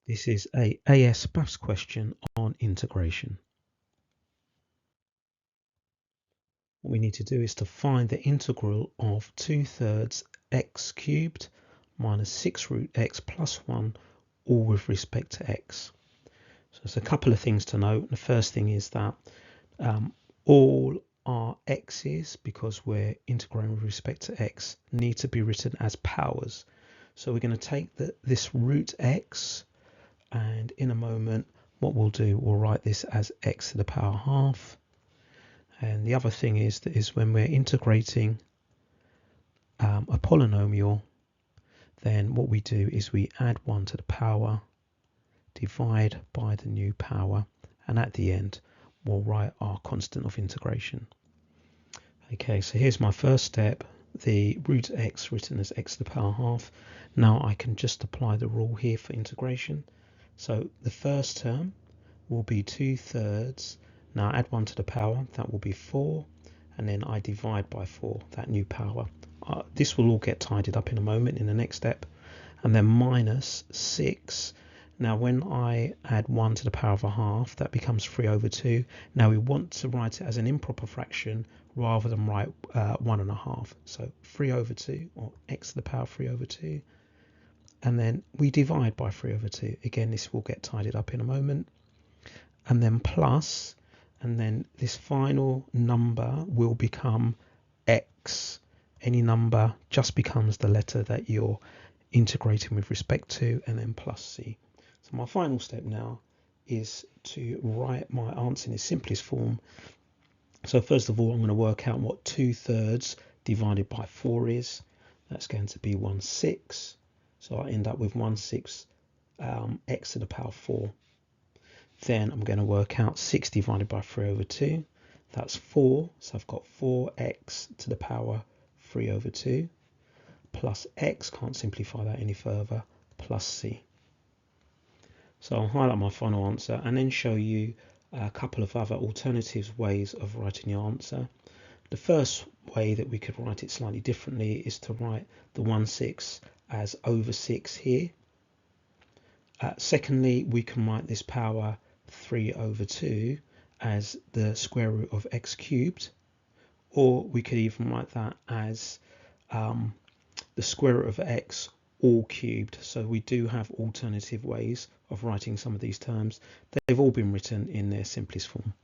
This is a AS Maths question on integration. What we need to do is to find the integral of 2/3 x cubed minus 6 root x plus 1, all with respect to x. So there's a couple of things to note. The first thing is that all our x's, because we're integrating with respect to x, need to be written as powers. So we're going to take this root x, and in a moment what we'll do, we'll write this as x to the power half. And the other thing is that when we're integrating a polynomial, then what we do is we add 1 to the power, divide by the new power, and at the end we'll write our constant of integration. Okay, so here's my first step, the root x written as x to the power half. Now I can just apply the rule here for integration. So the first term will be 2/3. Now add 1 to the power, that will be 4, and then I divide by 4, that new power. This will all get tidied up in a moment in the next step. And then minus 6. Now when I add 1 to the power of a half, that becomes 3/2. Now we want to write it as an improper fraction rather than write 1.5. So 3/2, or x to the power 3/2. And then we divide by 3/2. Again, this will get tidied up in a moment. And then plus, and then this final number will become x. Any number just becomes the letter that you're integrating with respect to, and then plus c. So my final step now is to write my answer in its simplest form. So first of all, I'm going to work out what 2/3 divided by 4 is. That's going to be 1/6. So I end up with 1/6 x to the power 4. Then I'm going to work out 6 divided by 3/2. That's 4. So I've got 4x to the power 3/2 plus x, can't simplify that any further, plus c. So I'll highlight my final answer and then show you a couple of other alternative ways of writing your answer. The first way that we could write it slightly differently is to write the 1/6 as over 6 here. Secondly, we can write this power 3/2 as the square root of x cubed, or we could even write that as the square root of x all cubed. So we do have alternative ways of writing some of these terms. They've all been written in their simplest form.